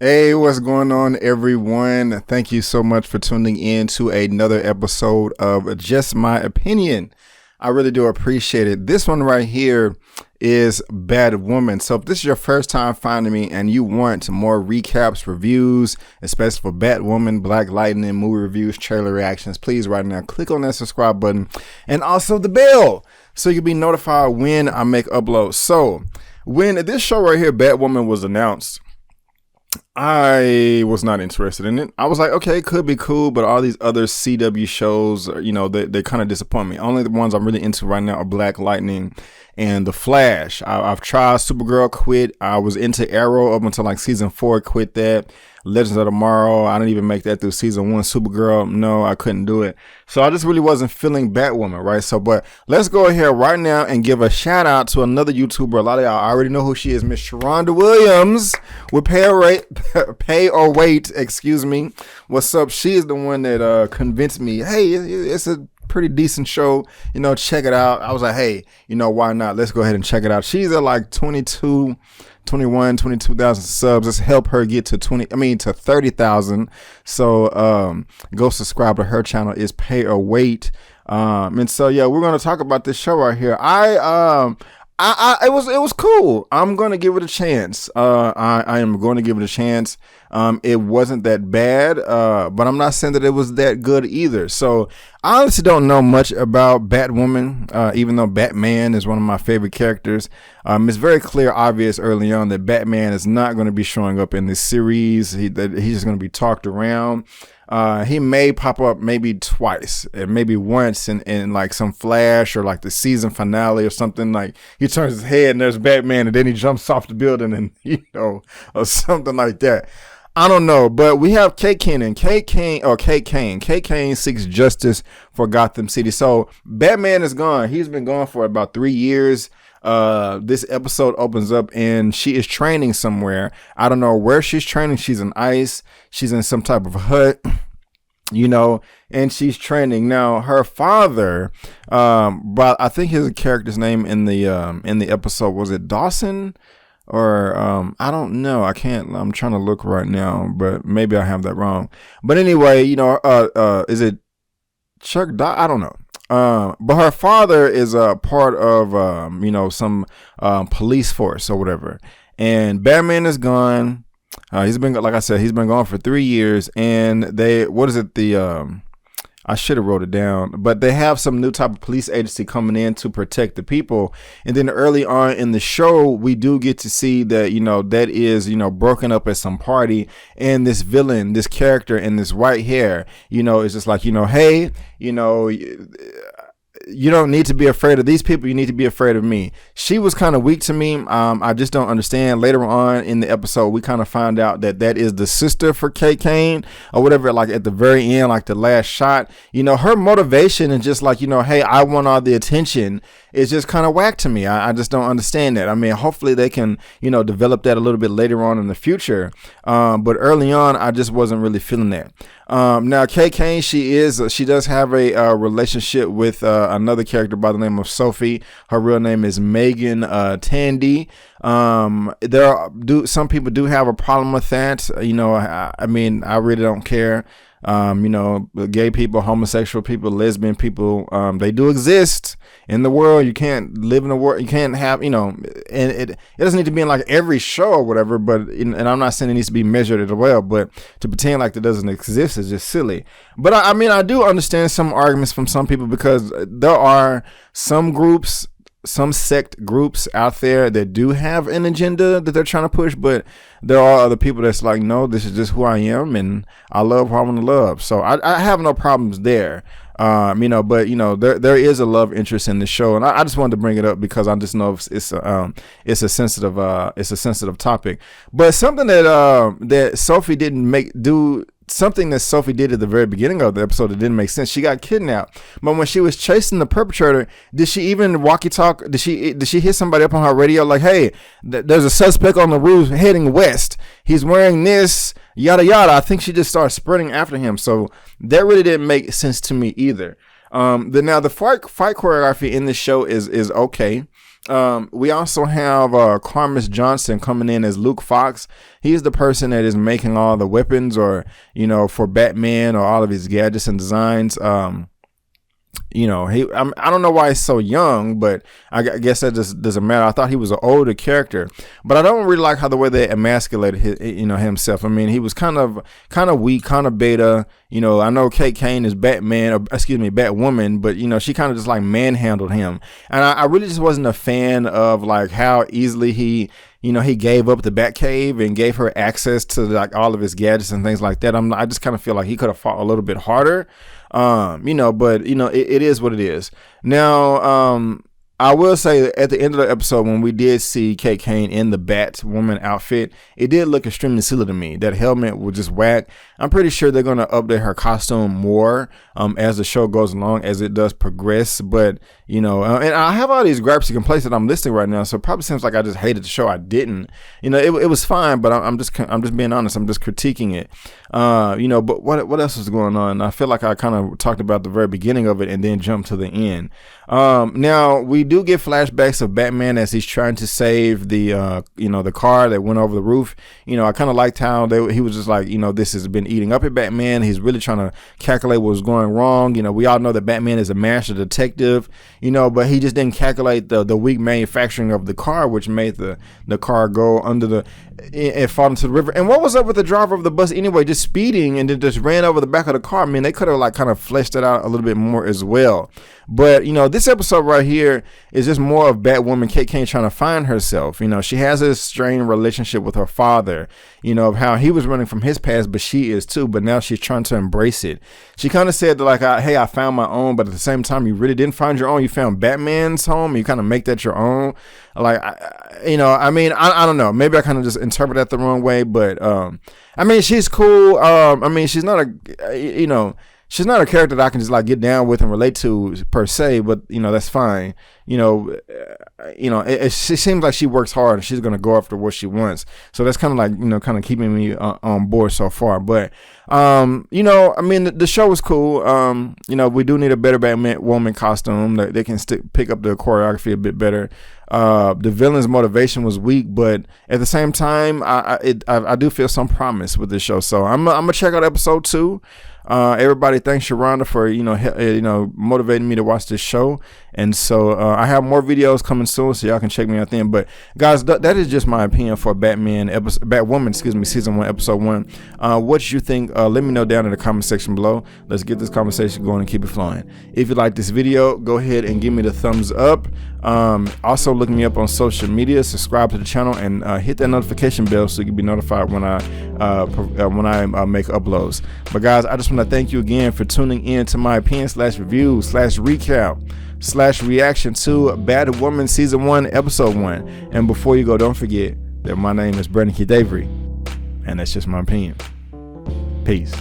Hey, what's going on, everyone? Thank you so much for tuning in to another episode of Just My Opinion. I really do appreciate it. This one right here is Batwoman. So if this is your first time finding me and you want more recaps, reviews, especially for Batwoman, Black Lightning, movie reviews, trailer reactions, please right now click on that subscribe button and also the bell so you'll be notified when I make uploads. So when this show right here, Batwoman, was announced, I was not interested in it. I was like, okay, it could be cool, but all these other CW shows, they kind of disappoint me. Only the ones I'm really into right now are Black Lightning and The Flash. I've tried Supergirl, quit. I was into Arrow up until like season 4, quit that. Legends of Tomorrow, I didn't even make that through season 1. Supergirl, no, I couldn't do it. So I just really wasn't feeling Batwoman, right? So, but let's go ahead right now and give a shout out to another YouTuber. A lot of y'all already know who she is, Miss Sharronda Williams with Pay or Wait, excuse me. What's up? She is the one that convinced me, hey, it's a pretty decent show, check it out. I was like, hey, why not? Let's go ahead and check it out. She's at like 22,000 subs. Let's help her get to 30,000. So go subscribe to her channel. Is Pay or Wait. And so yeah, we're gonna talk about this show right here. It was cool. I'm gonna give it a chance. I am going to give it a chance. It wasn't that bad, but I'm not saying that it was that good either. So I honestly don't know much about Batwoman, even though Batman is one of my favorite characters. It's very clear, obvious early on that Batman is not going to be showing up in this series. He's just going to be talked around. He may pop up maybe twice, and maybe once in like some Flash or like the season finale or something. Like he turns his head and there's Batman, and then he jumps off the building, and or something like that. I don't know, but we have Kate Kane. Kate Kane seeks justice for Gotham City. So Batman is gone. He's been gone for about 3 years. This episode opens up and she is training somewhere. I don't know where she's training. She's in ice. She's in some type of hut, and she's training. Now her father, but I think his character's name in the episode, was it Dawson? Or I don't know. I'm trying to look right now, but maybe I have that wrong. But anyway, is it Chuck I don't know. But her father is a part of some police force or whatever. And Batman is gone. He's been, like I said, he's been gone for 3 years. And I should have wrote it down, but they have some new type of police agency coming in to protect the people. And then early on in the show, we do get to see that, that is, broken up at some party. And this villain, this character in this white hair, is just like, hey, you don't need to be afraid of these people. You need to be afraid of me. She was kind of weak to me. I just don't understand. Later on in the episode, we kind of find out that is the sister for Kate Kane or whatever. Like at the very end, like the last shot, her motivation is just like, hey, I want all the attention. It's just kind of whack to me. I just don't understand that. I mean, hopefully they can, develop that a little bit later on in the future. But early on, I just wasn't really feeling that. Now Kate Kane, she does have a relationship with another character by the name of Sophie. Her real name is Megan Tandy. Some people do have a problem with that. I mean, I really don't care. Gay people, homosexual people, lesbian people, they do exist in the world. You can't live in a world, you can't have, and it doesn't need to be in like every show or whatever, but, and I'm not saying it needs to be measured as well, but to pretend like that doesn't exist is just silly. But I mean, I do understand some arguments from some people, because there are some groups, some sect groups out there that do have an agenda that they're trying to push, but there are other people that's like, no, this is just who I am, and I love who I want to love. So I have no problems there. But there is a love interest in the show, and I just wanted to bring it up because I just know it's a sensitive topic. But something that Sophie didn't do. Something that Sophie did at the very beginning of the episode that didn't make sense. She got kidnapped, but when she was chasing the perpetrator, did she even walkie-talk? Did she hit somebody up on her radio like, hey, there's a suspect on the roof heading west. He's wearing this, yada yada. I think she just started sprinting after him. So that really didn't make sense to me either. The fight choreography in this show is okay. We also have Carmus Johnson coming in as Luke Fox. He's the person that is making all the weapons, or for Batman, or all of his gadgets and designs. I don't know why he's so young, but I guess that just doesn't matter. I thought he was an older character, but I don't really like how the way they emasculated himself. I mean, he was kind of weak, kind of beta. I know Kate Kane is Batwoman, but she kind of just like manhandled him, and I really just wasn't a fan of like how easily he gave up the Batcave and gave her access to like all of his gadgets and things like that. I just kind of feel like he could have fought a little bit harder. But it is what it is. Now, I will say that at the end of the episode, when we did see Kate Kane in the Batwoman outfit, it did look extremely silly to me. That helmet was just whack. I'm pretty sure they're going to update her costume more as the show goes along, as it does progress. But, and I have all these gripes and complaints that I'm listing right now, so it probably seems like I just hated the show. I didn't. It was fine, but I'm just being honest. I'm just critiquing it. But what else is going on? I feel like I kind of talked about the very beginning of it and then jumped to the end. Now we do get flashbacks of Batman as he's trying to save the car that went over the roof. I kind of liked how he was just like, this has been eating up at Batman. He's really trying to calculate what was going wrong. We all know that Batman is a master detective, but he just didn't calculate the weak manufacturing of the car, which made the car go under and fall into the river. And what was up with the driver of the bus anyway, just speeding and then just ran over the back of the car? I mean, they could have like kind of fleshed it out a little bit more as well. But, this episode right here is just more of Batwoman Kate Kane trying to find herself. She has a strained relationship with her father, of how he was running from his past, but she is too. But now she's trying to embrace it. She kind of said like, hey, I found my own. But at the same time, you really didn't find your own. You found Batman's home. You kind of make that your own. Like, I don't know. Maybe I kind of just interpret that the wrong way. But, she's cool. She's not she's not a character that I can just like get down with and relate to per se, but that's fine. It seems like she works hard and she's gonna go after what she wants. So that's kind of like kind of keeping me on board so far. But the show was cool. We do need a better Batwoman costume. They can pick up the choreography a bit better. The villain's motivation was weak, but at the same time, I do feel some promise with this show. So I'm gonna check out episode 2. Everybody, thanks Sharronda for motivating me to watch this show. And so I have more videos coming soon, so y'all can check me out then. But guys, that is just my opinion for Batwoman, season 1, episode 1. What you think? Let me know down in the comment section below. Let's get this conversation going and keep it flowing. If you like this video, go ahead and give me the thumbs up. Also look me up on social media, subscribe to the channel, and hit that notification bell so you can be notified when I make uploads. But guys, I just want to thank you again for tuning in to my opinion/review/recap/reaction to Batwoman season 1, episode 1. And before you go, don't forget that my name is Brandon Keith Avery, and that's just my opinion. Peace.